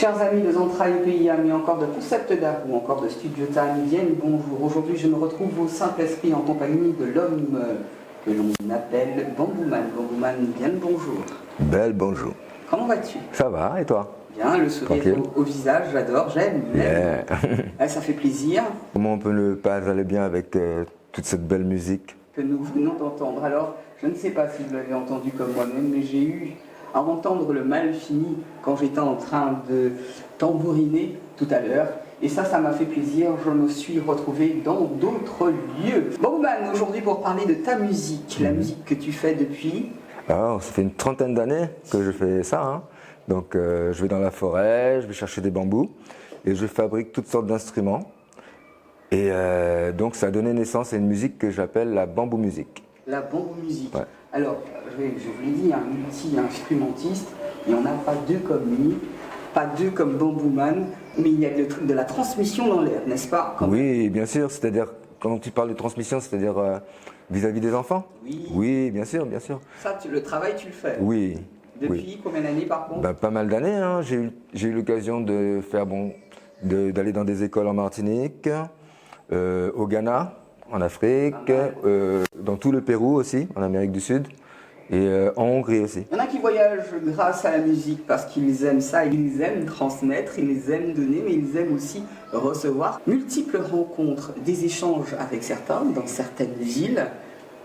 Chers amis de Entrailles pays, amis encore de Concept d'Art ou encore de Studio Time, bien bonjour. Aujourd'hui, je me retrouve au simple esprit en compagnie de l'homme que l'on appelle Bambouman. Bambouman, bien bonjour. Belle bonjour. Comment vas-tu? Ça va, et toi? Bien, le sourire au visage, j'adore, j'aime. Yeah. Ça fait plaisir. Comment on peut ne pas aller bien avec toute cette belle musique? Que nous venons d'entendre. Alors, je ne sais pas si vous l'avez entendu comme moi-même, mais j'ai eu à entendre le mal fini quand j'étais en train de tambouriner tout à l'heure. Et ça m'a fait plaisir, je me suis retrouvé dans d'autres lieux. Bambouman, aujourd'hui pour parler de ta musique, la musique que tu fais depuis... Alors, ça fait une trentaine d'années que je fais ça. Hein. Donc, je vais dans la forêt, je vais chercher des bambous et je fabrique toutes sortes d'instruments. Et donc, ça a donné naissance à une musique que j'appelle la bambou musique. La bambou musique. Ouais. Alors, je vous l'ai dit, un multi-instrumentiste, il n'y en a pas deux comme lui, pas deux comme Bambouman, mais il y a le truc de la transmission dans l'air, n'est-ce pas? Oui, bien sûr. C'est-à-dire, quand tu parles de transmission, c'est-à-dire vis-à-vis des enfants? Oui. Oui, bien sûr, bien sûr. Ça, le travail, tu le fais? Oui. Depuis combien d'années par contre? Pas mal d'années. Hein. J'ai eu l'occasion de faire d'aller dans des écoles en Martinique, au Ghana, en Afrique, dans tout le Pérou aussi, en Amérique du Sud, et en Hongrie aussi. Il y en a qui voyagent grâce à la musique parce qu'ils aiment ça, ils aiment transmettre, ils aiment donner, mais ils aiment aussi recevoir. Multiples rencontres, des échanges avec certains, dans certaines villes,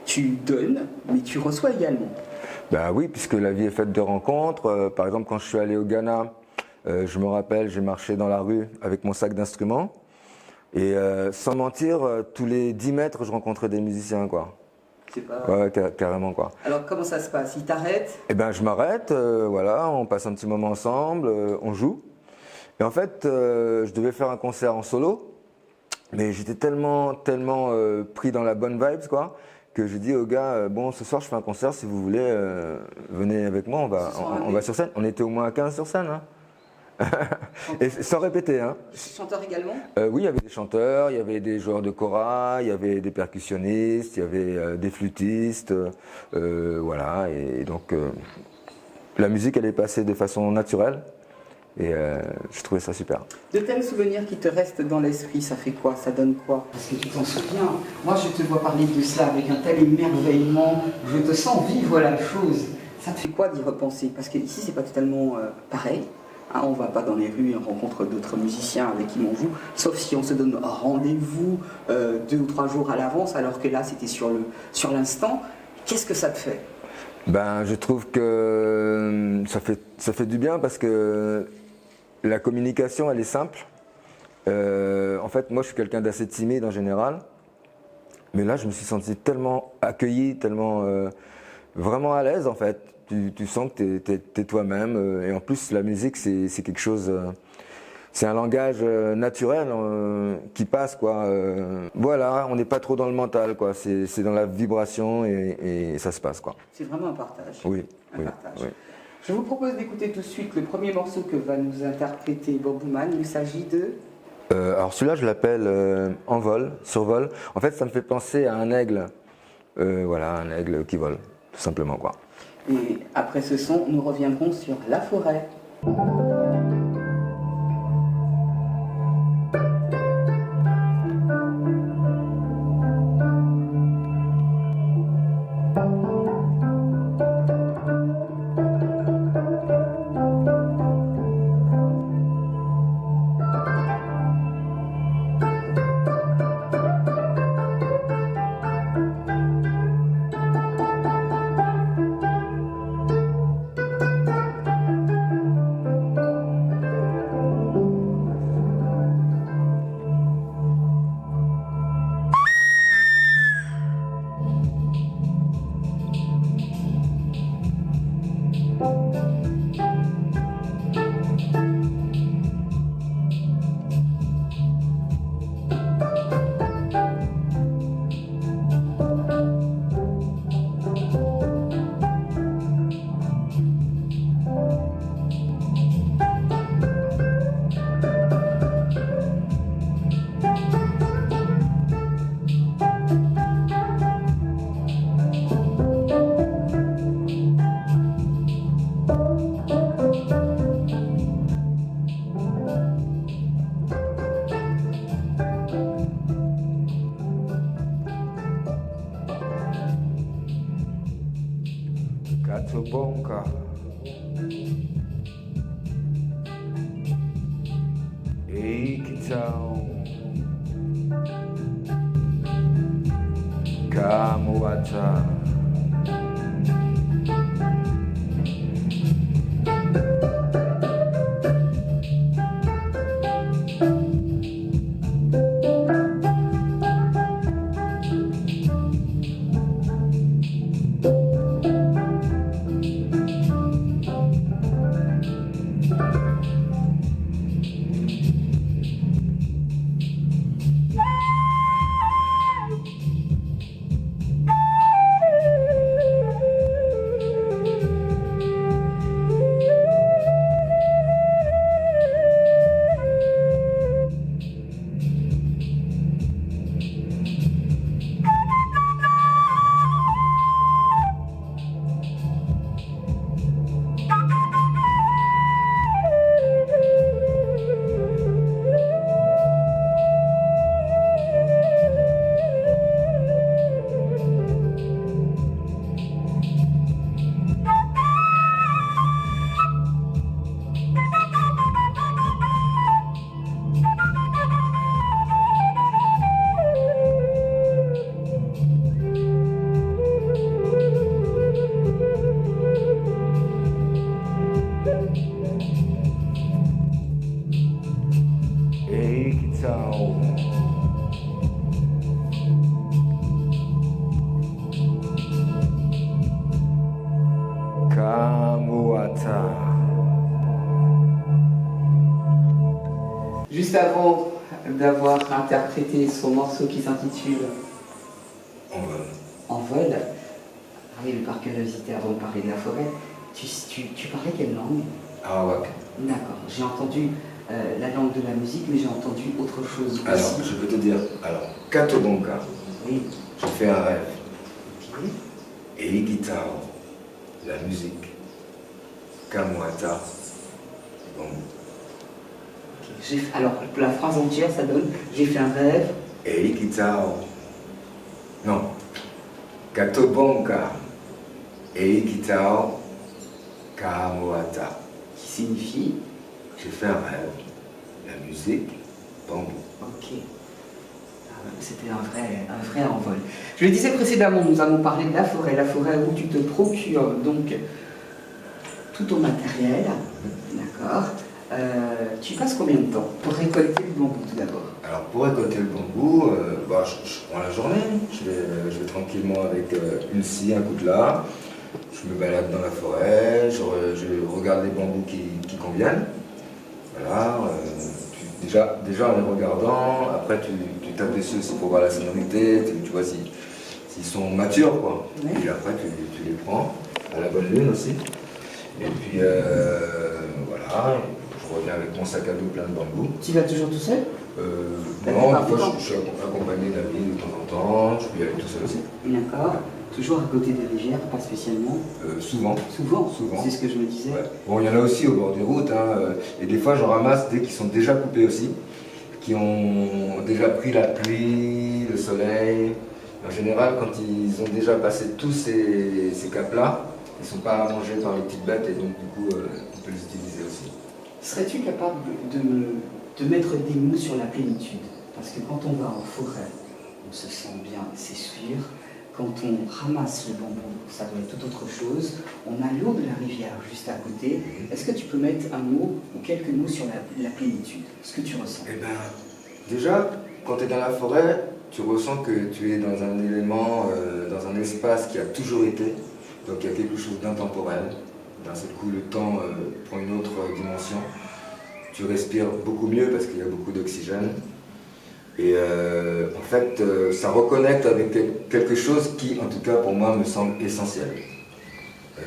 tu donnes, mais tu reçois également. Ben oui, puisque la vie est faite de rencontres. Par exemple, quand je suis allé au Ghana, je me rappelle, j'ai marché dans la rue avec mon sac d'instruments. Et sans mentir, tous les 10 mètres, je rencontrais des musiciens, quoi. C'est pas... Ouais, carrément, quoi. Alors, comment ça se passe? Ils t'arrêtent? Eh ben, je m'arrête, voilà, on passe un petit moment ensemble, on joue. Et en fait, je devais faire un concert en solo, mais j'étais tellement pris dans la bonne vibes, quoi, que j'ai dit aux gars, bon, ce soir, je fais un concert, si vous voulez, venez avec moi, on va sur scène. On était au moins à 15 sur scène, hein. Et sans répéter, hein. Chanteur également? Oui, il y avait des chanteurs, il y avait des joueurs de kora, il y avait des percussionnistes, il y avait des flûtistes, voilà. Et donc, la musique, elle est passée de façon naturelle et je trouvais ça super. De tels souvenirs qui te restent dans l'esprit, ça fait quoi? Ça donne quoi? Parce que tu t'en souviens, moi je te vois parler de cela avec un tel émerveillement, je te sens vivre la chose. Ça te fait quoi d'y repenser? Parce que ici, c'est pas totalement pareil. On ne va pas dans les rues et on rencontre d'autres musiciens avec qui on joue, sauf si on se donne rendez-vous 2 ou 3 jours à l'avance, alors que là c'était sur l'instant. Qu'est-ce que ça te fait? Ben, je trouve que ça fait du bien parce que la communication elle est simple. En fait, moi je suis quelqu'un d'assez timide en général, mais là je me suis senti tellement accueilli, tellement vraiment à l'aise en fait. Tu sens que t'es toi-même et en plus la musique c'est quelque chose, c'est un langage naturel qui passe quoi. Voilà, on n'est pas trop dans le mental quoi, c'est dans la vibration et ça se passe quoi. C'est vraiment un partage. Oui, Partage. Oui. Je vous propose d'écouter tout de suite le premier morceau que va nous interpréter Bambouman. Il s'agit de... Alors celui-là je l'appelle Envol, Survol. En fait ça me fait penser à un aigle, voilà, un aigle qui vole, tout simplement quoi. Et après ce son, nous reviendrons sur la forêt. Katobonka. Eikitao. Kamuata. Eikitao. Kamuata. Juste avant d'avoir interprété son morceau qui s'intitule En vol. En vol, ah oui, par curiosité, avant de parler de la forêt, tu parlais quelle langue? Arawak. D'accord, j'ai entendu la langue de la musique, mais j'ai entendu autre chose aussi. Alors, je peux te dire, Katobonka, Oui. je fais un rêve. Ok. Eikitao, la musique. Kamuata, bon. Alors, la phrase entière, ça donne j'ai fait un rêve. Eikitao. Non. Katobonka. Eikitao. Kamuata. Qui signifie J'ai fait un rêve. La musique, bambou. ok. C'était un vrai envol. Je le disais précédemment, nous avons parlé de la forêt où tu te procures donc tout ton matériel, d'accord. Tu passes combien de temps pour récolter le bambou tout d'abord? Alors pour récolter le bambou, je prends la journée. Je vais tranquillement avec une scie, un coutelas. Je me balade dans la forêt, je regarde les bambous qui conviennent. Voilà. Déjà en les regardant, après tu tapes dessus aussi pour voir la sonorité, tu vois s'ils sont matures quoi. Ouais. Et puis après tu les prends à la bonne lune aussi. Et puis voilà, je reviens avec mon sac à dos plein de bambou. Tu vas toujours tout seul? Non, des fois je suis accompagné d'amis de temps en temps, je peux y aller tout seul aussi. D'accord. Toujours à côté des rivières, pas spécialement. Souvent. Souvent. C'est ce que je me disais. Ouais. Bon, il y en a aussi au bord des routes, et des fois j'en ramasse dès qu'ils sont déjà coupés aussi, qui ont déjà pris la pluie, le soleil. En général, quand ils ont déjà passé tous ces caps-là, ils ne sont pas mangés par les petites bêtes et donc du coup on peut les utiliser aussi. Serais-tu capable de mettre des mots sur la plénitude? Parce que quand on va en forêt, on se sent bien, c'est sûr. Quand on ramasse le bambou, ça doit être tout autre chose. On a l'eau de la rivière juste à côté. Est-ce que tu peux mettre un mot ou quelques mots sur la plénitude? Ce que tu ressens? Eh bien, déjà, quand tu es dans la forêt, tu ressens que tu es dans un élément, dans un espace qui a toujours été. Donc il y a quelque chose d'intemporel. D'un seul coup, le temps prend une autre dimension. Tu respires beaucoup mieux parce qu'il y a beaucoup d'oxygène. Et en fait, ça reconnecte avec quelque chose qui, en tout cas pour moi, me semble essentiel.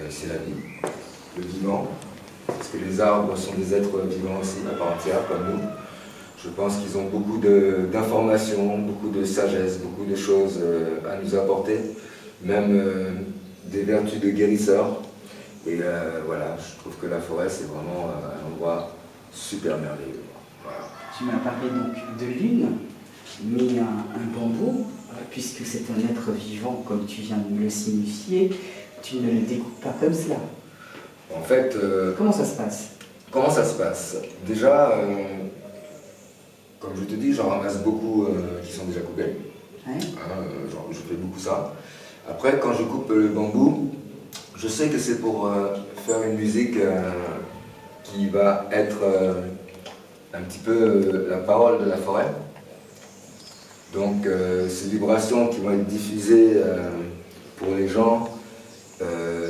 C'est la vie, le vivant. Parce que les arbres sont des êtres vivants aussi, à part entière, comme nous. Je pense qu'ils ont beaucoup d'informations, beaucoup de sagesse, beaucoup de choses à nous apporter. Même des vertus de guérisseurs. Et voilà, je trouve que la forêt, c'est vraiment un endroit super merveilleux. Voilà. Tu m'as parlé donc de lune, mais un bambou, puisque c'est un être vivant, comme tu viens de me le signifier, tu ne le découpes pas comme cela. En fait, Comment ça se passe? comment ça se passe? Déjà, comme je te dis, j'en ramasse beaucoup qui sont déjà coupés. Ouais. Genre, je fais beaucoup ça. Après, quand je coupe le bambou, je sais que c'est pour faire une musique qui va être un petit peu la parole de la forêt. Donc ces vibrations qui vont être diffusées pour les gens,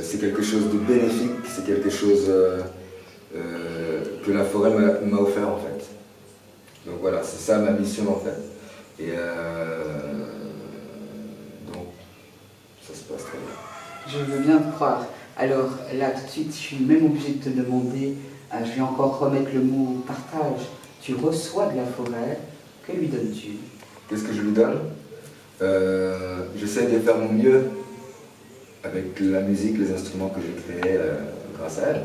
c'est quelque chose de bénéfique, c'est quelque chose que la forêt m'a offert en fait. Donc voilà, c'est ça ma mission en fait. Et donc ça se passe très bien. Je veux bien te croire. Alors là, tout de suite, je suis même obligée de te demander, je vais encore remettre le mot partage. Tu reçois de la forêt, que lui donnes-tu? Qu'est-ce que je lui donne? J'essaie de faire mon mieux avec la musique, les instruments que j'ai créés grâce à elle.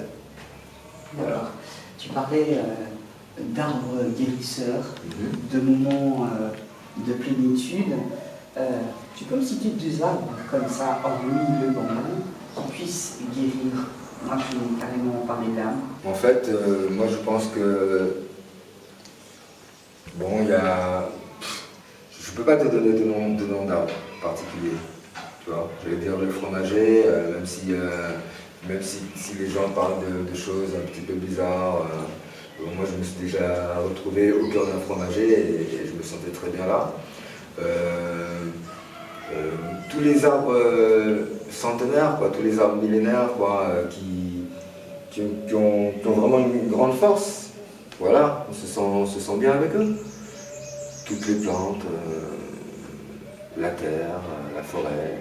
D'accord. Tu parlais d'arbres guérisseurs, de moments de plénitude. Tu peux me citer deux arbres comme ça, hormis le bambou, qui puissent guérir? Moi, je vais carrément parler d'âme. En fait, moi je pense que bon, il y a. Je peux pas te donner de nom d'arbre particulier. Tu vois, j'allais dire le fromager, même si les gens parlent de choses un petit peu bizarres. Moi, je me suis déjà retrouvé au cœur d'un fromager et je me sentais très bien là. Tous les arbres centenaires, quoi, tous les arbres millénaires, quoi, qui ont vraiment une grande force. Voilà, on se sent bien avec eux. Toutes les plantes, la terre, la forêt,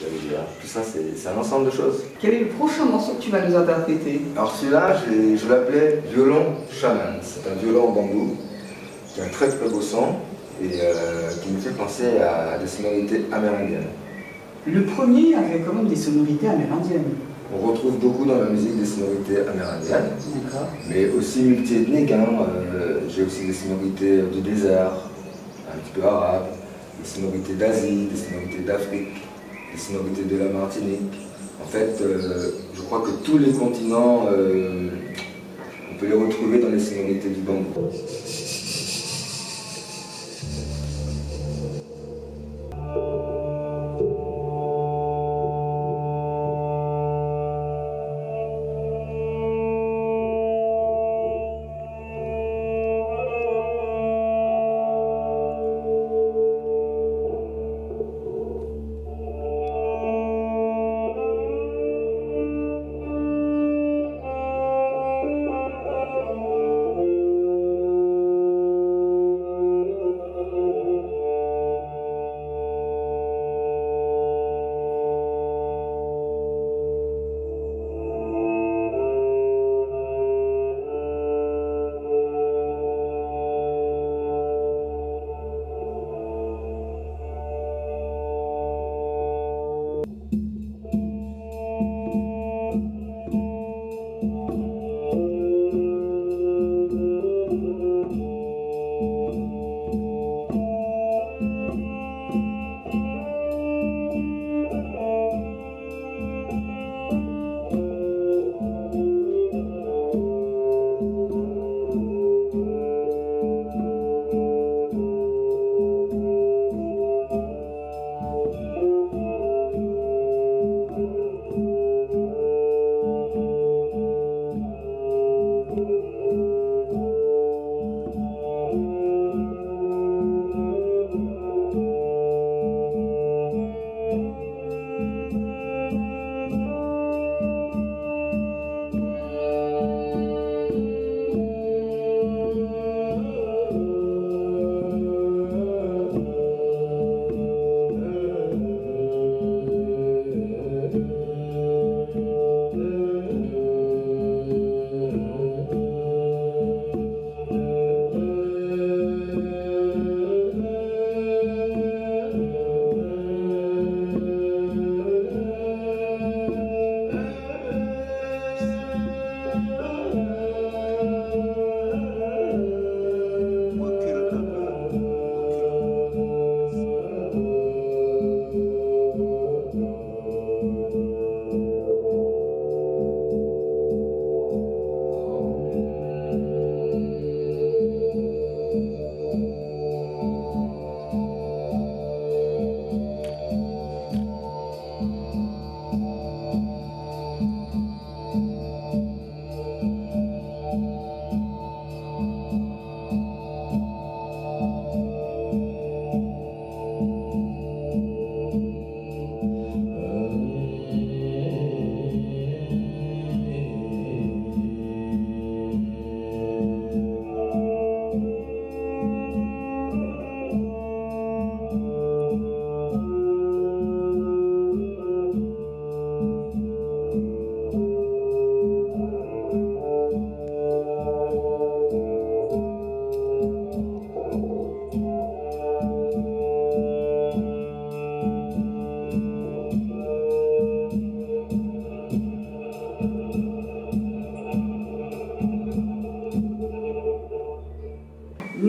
la rivière, tout ça c'est un ensemble de choses. Quel est le prochain morceau que tu vas nous interpréter? Alors celui-là, je l'appelais violon shaman. C'est un violon en bambou qui a un très très beau son et qui me fait penser à des sonorités amérindiennes. Le premier avait quand même des sonorités amérindiennes. On retrouve beaucoup dans la musique des sonorités amérindiennes, D'accord. mais aussi multiethniques. J'ai aussi des sonorités du désert, un petit peu arabes, des sonorités d'Asie, des sonorités d'Afrique, des sonorités de la Martinique. En fait, je crois que tous les continents, on peut les retrouver dans les sonorités du bambou.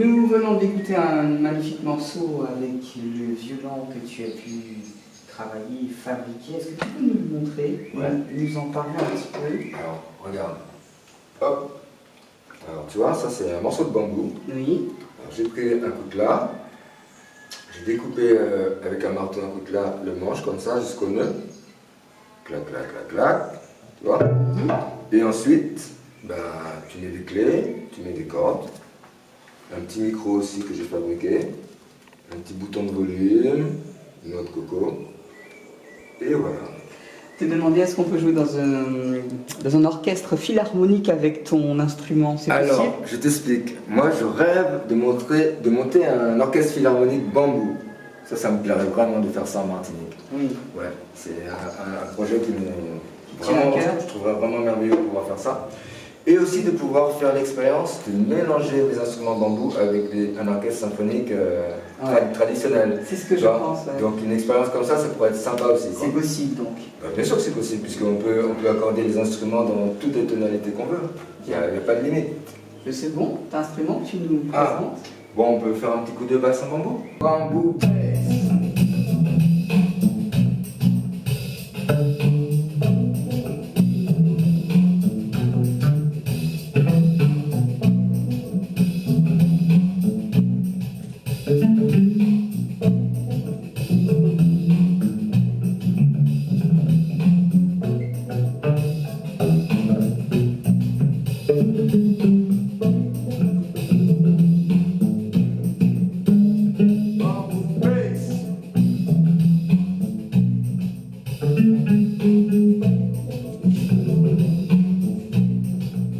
Nous venons d'écouter un magnifique morceau avec le violon que tu as pu travailler, fabriquer. Est-ce que tu peux nous le montrer, nous en parler un petit peu? Alors, regarde. Hop. Alors, tu vois, ça c'est un morceau de bambou. Oui. Alors, j'ai pris un coutelas. J'ai découpé avec un marteau, un coutelas, le manche comme ça jusqu'au nœud. Clac, clac, clac, clac. Tu vois? Et ensuite, ben, tu mets des clés, tu mets des cordes. Un petit micro aussi que j'ai fabriqué. Un petit bouton de volume. Une noix de coco. Et voilà. Je t'ai demandé est-ce qu'on peut jouer dans un orchestre philharmonique avec ton instrument, c'est possible? Alors, je t'explique. Moi, je rêve de monter un orchestre philharmonique bambou. Ça me plairait vraiment de faire ça en Martinique. Oui. Ouais, c'est un projet qui me Tient à cœur. je trouverais vraiment merveilleux de pouvoir faire ça. Et aussi de pouvoir faire l'expérience de mélanger les instruments bambou avec un orchestre symphonique traditionnel. C'est ce que je vois. pense. Ouais. Donc une expérience comme ça pourrait être sympa aussi. C'est possible donc. Bien sûr que c'est possible, puisqu'on peut accorder les instruments dans toutes les tonalités qu'on veut. Il n'y a pas de limite. C'est bon, t'as un instrument que tu nous présentes? Bon, on peut faire un petit coup de basse en bambou. Bambou.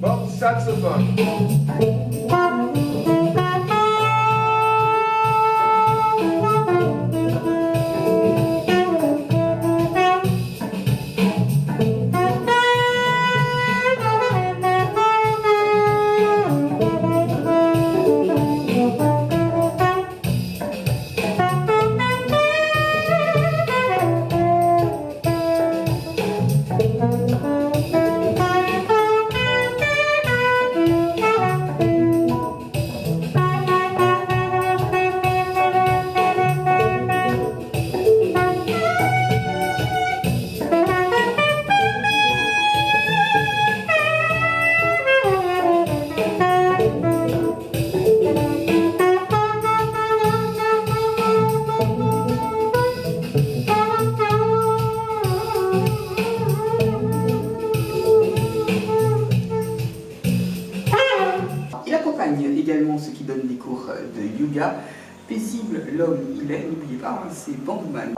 Bon, saxophone. Il accompagne également ceux qui donnent des cours de yoga. Paisible l'homme il est, n'oubliez pas, c'est Bambouman.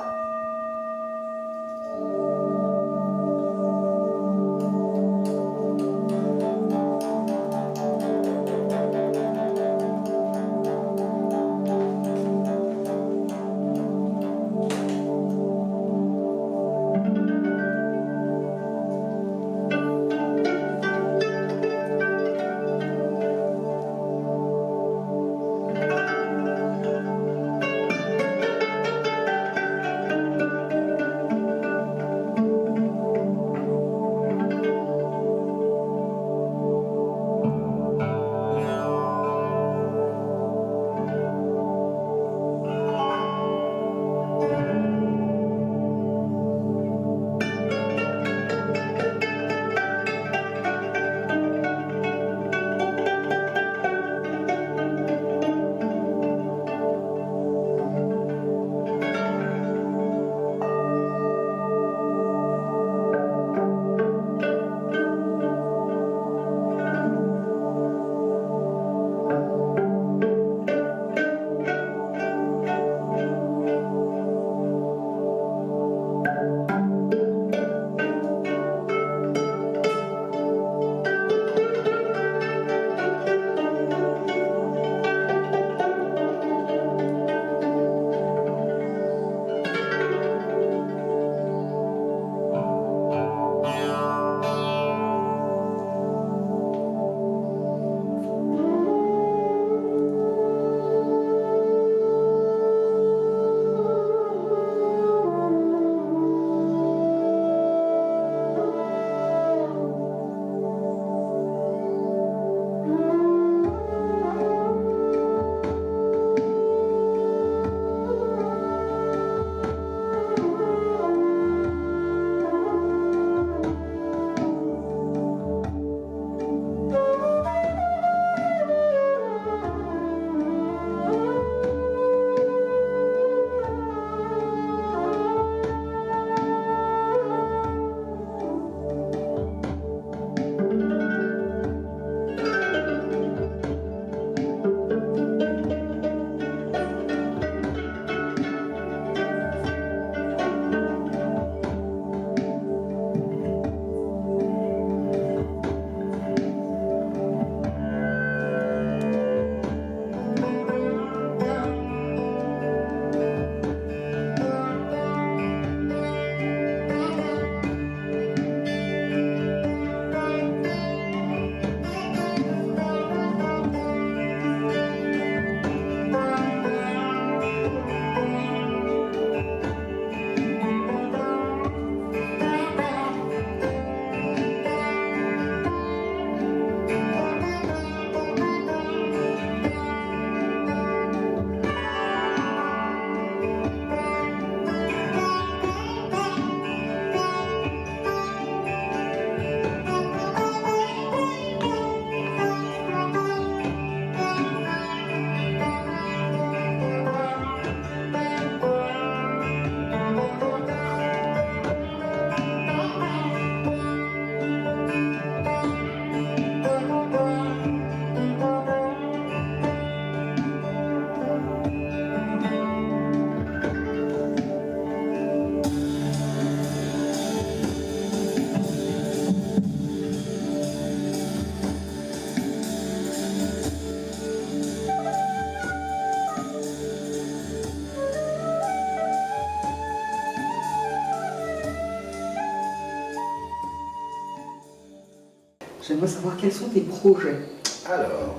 J'aimerais savoir quels sont tes projets. Alors,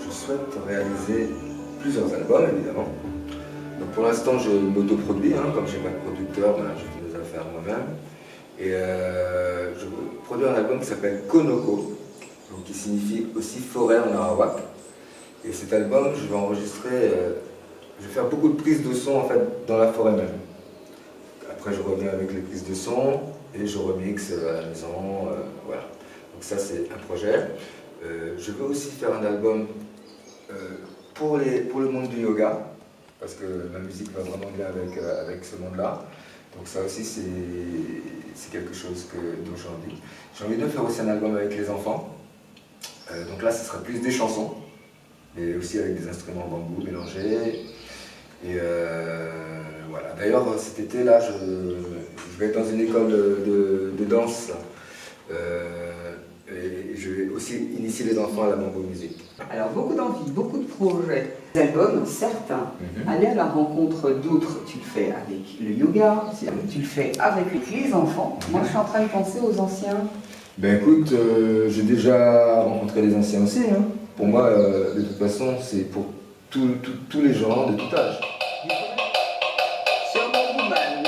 je souhaite réaliser plusieurs albums, évidemment. Donc pour l'instant, je m'autoproduis, hein, comme j'ai pas de producteur, ben, je fais des affaires moi-même. Et je produis un album qui s'appelle Konoko, donc qui signifie aussi forêt en arawak. Et cet album, je vais enregistrer, je vais faire beaucoup de prises de son en fait dans la forêt même. Après, je reviens avec les prises de son et je remixe à la maison, voilà. Donc ça, c'est un projet. Je veux aussi faire un album pour le monde du yoga, parce que ma musique va vraiment bien avec ce monde-là. Donc ça aussi, c'est quelque chose dont j'ai envie. J'ai envie de faire aussi un album avec les enfants. Donc là, ce sera plus des chansons, mais aussi avec des instruments bambou mélangés. Et voilà. D'ailleurs, cet été, là, je vais être dans une école de danse. Et je vais aussi initier les enfants à la bambou musique. Alors, beaucoup d'envie, beaucoup de projets. Des albums, certains, aller à la rencontre d'autres, tu le fais avec le yoga, tu le fais avec les enfants. Moi, je suis en train de penser aux anciens. Ben écoute, j'ai déjà rencontré les anciens aussi. Hein. Pour moi, de toute façon, c'est pour tous les gens de tout âge. Sur mon woman,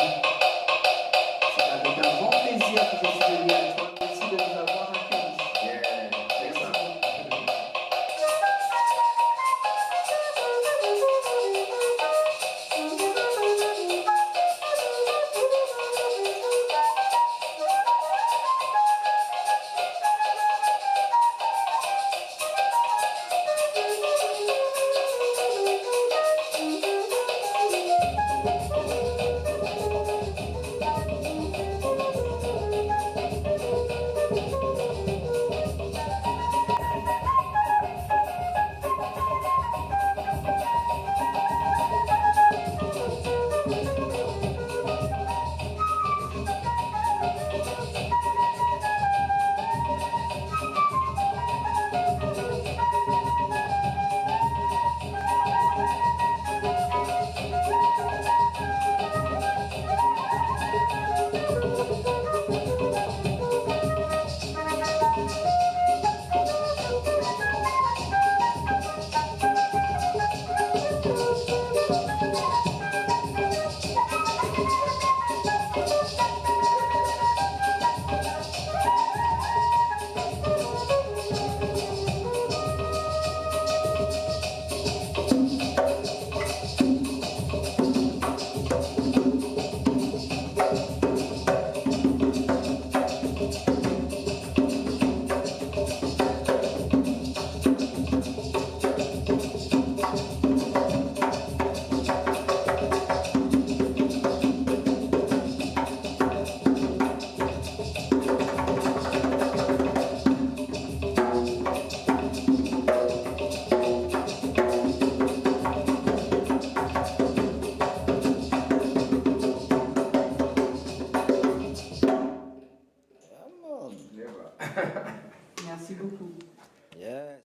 c'est avec un grand plaisir que je suis venue